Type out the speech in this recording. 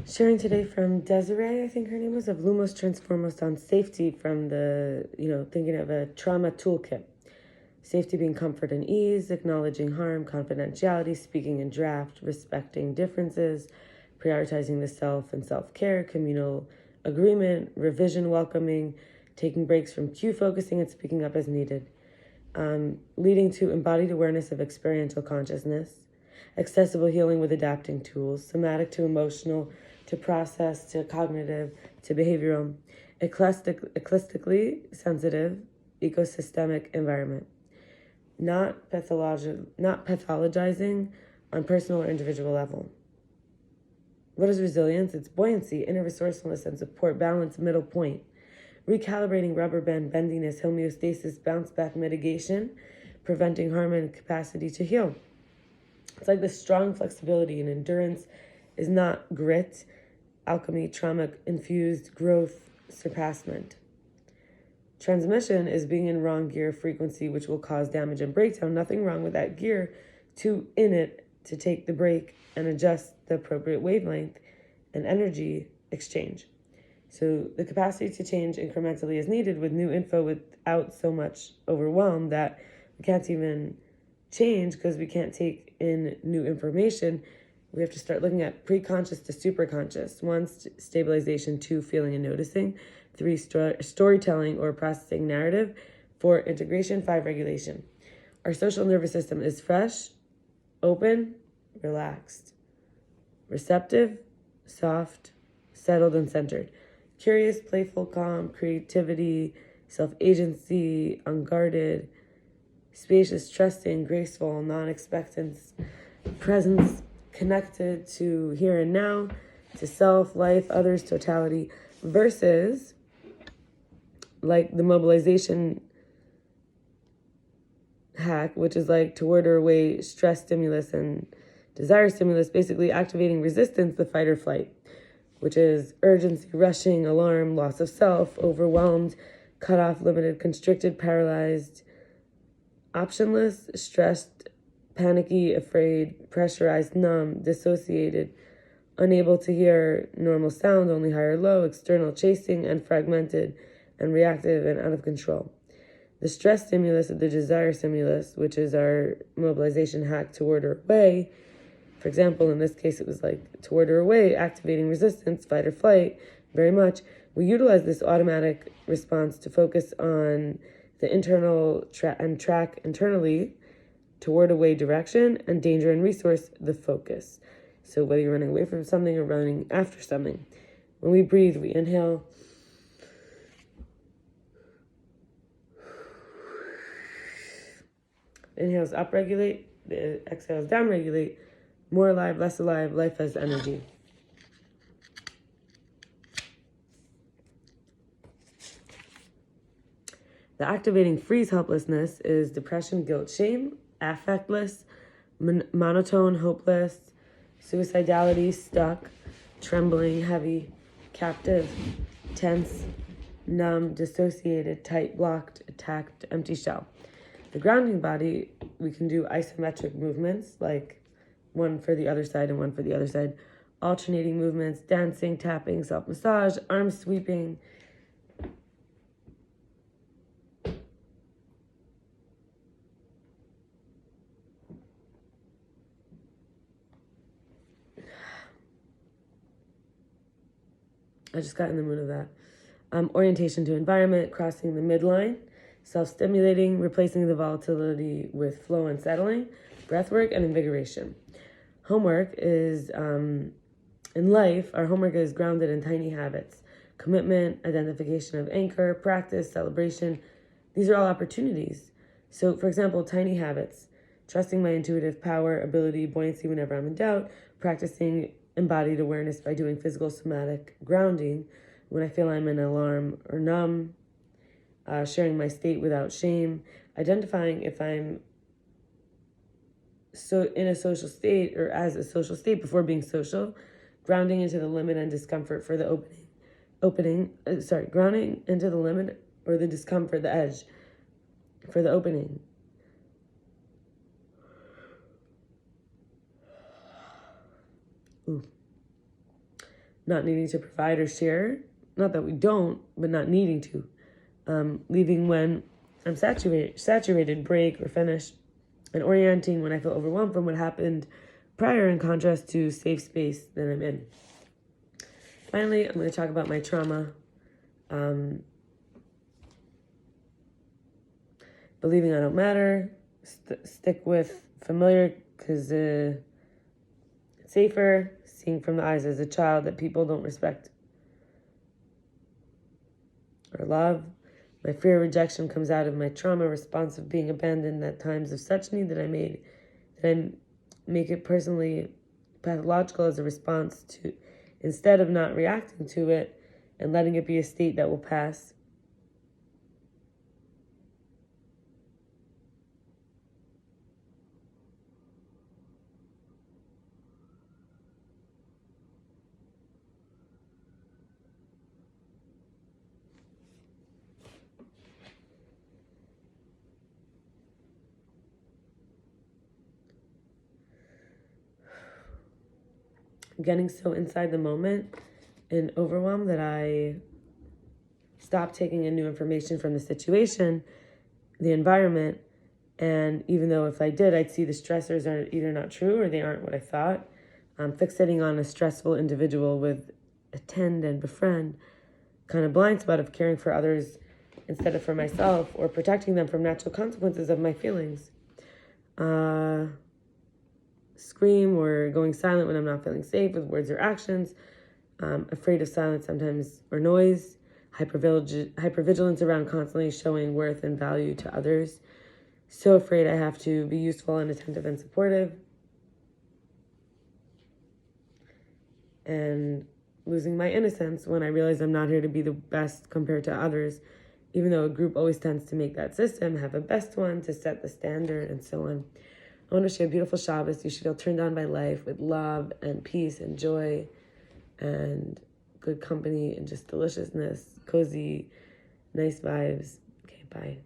Sharing today from Desiree, I think her name was, of Lumos Transformos on safety from the, thinking of a trauma toolkit. Safety being comfort and ease, acknowledging harm, confidentiality, speaking in draft, respecting differences, prioritizing the self and self-care, communal agreement, revision welcoming, taking breaks from cue focusing and speaking up as needed, leading to embodied awareness of experiential consciousness, accessible healing with adapting tools, somatic to emotional, to process, to cognitive, to behavioral, eclectically sensitive, ecosystemic environment. Not pathologizing on personal or individual level. What is resilience? It's buoyancy, inner resourcefulness and support, balance, middle point. Recalibrating rubber band bendiness, homeostasis, bounce back mitigation, preventing harm and capacity to heal. It's like the strong flexibility and endurance is not grit, alchemy, trauma-infused growth, surpassment. Transmission is being in wrong gear frequency, which will cause damage and breakdown. Nothing wrong with that gear to take the break and adjust the appropriate wavelength and energy exchange. So the capacity to change incrementally is needed with new info without so much overwhelm that we can't even change because we can't take in new information. We have to start looking at pre-conscious to super-conscious. 1, stabilization. 2, feeling and noticing. 3, storytelling or processing narrative. 4, integration. 5, regulation. Our social nervous system is fresh, open, relaxed, receptive, soft, settled, and centered. Curious, playful, calm, creativity, self-agency, unguarded, spacious, trusting, graceful, non-expectant, presence, connected to here and now, to self, life, others, totality, versus like the mobilization hack, which is like to order away stress stimulus and desire stimulus, basically activating resistance, the fight or flight, which is urgency, rushing, alarm, loss of self, overwhelmed, cut off, limited, constricted, paralyzed, optionless, stressed, panicky, afraid, pressurized, numb, dissociated, unable to hear normal sound, only high or low, external, chasing, and fragmented, and reactive and out of control. The stress stimulus of the desire stimulus, which is our mobilization hack to order away. For example, in this case, it was like to order away, activating resistance, fight or flight, very much. We utilize this automatic response to focus on the internal track internally toward away direction, and danger and resource, the focus. So whether you're running away from something or running after something. When we breathe, we inhale. Inhales upregulate, the exhales downregulate. More alive, less alive, life has energy. The activating freeze helplessness is depression, guilt, shame, affectless, monotone, hopeless, suicidality, stuck, trembling, heavy, captive, tense, numb, dissociated, tight, blocked, attacked, empty shell. The grounding body, we can do isometric movements, like one for the other side and one for the other side, alternating movements, dancing, tapping, self-massage, arm sweeping. I just got in the mood of that. Orientation to environment, crossing the midline, self-stimulating, replacing the volatility with flow and settling, breath work, and invigoration. Homework is, in life, our homework is grounded in tiny habits. Commitment, identification of anchor, practice, celebration. These are all opportunities. So, for example, tiny habits. Trusting my intuitive power, ability, buoyancy whenever I'm in doubt. Practicing embodied awareness by doing physical somatic grounding when I feel I'm in alarm or numb. Sharing my state without shame. Identifying if I'm so in a social state or as a social state before being social. Grounding into the limit and discomfort for the grounding into the limit or the discomfort, the edge for the opening. Ooh. not needing to provide or share. Not that we don't, but not needing to. Leaving when I'm saturated, break, or finished. And orienting when I feel overwhelmed from what happened prior, in contrast to safe space that I'm in. Finally, I'm going to talk about my trauma. Believing I don't matter. Stick with familiar because it's safer. Seeing from the eyes as a child that people don't respect or love. My fear of rejection comes out of my trauma response of being abandoned at times of such need that I make it personally pathological as a response to, instead of not reacting to it and letting it be a state that will pass. Getting so inside the moment and overwhelmed that I stopped taking in new information from the situation, the environment, and even though if I did, I'd see the stressors are either not true or they aren't what I thought. Fixating on a stressful individual with attend and befriend, kind of blind spot of caring for others instead of for myself or protecting them from natural consequences of my feelings. Scream or going silent when I'm not feeling safe with words or actions. Afraid of silence sometimes or noise. Hypervigilance around constantly showing worth and value to others. So afraid I have to be useful and attentive and supportive. And losing my innocence when I realize I'm not here to be the best compared to others, even though a group always tends to make that system, have a best one to set the standard and so on. I want to wish you a beautiful Shabbos. You should feel turned on by life with love and peace and joy and good company and just deliciousness, cozy, nice vibes. Okay, bye.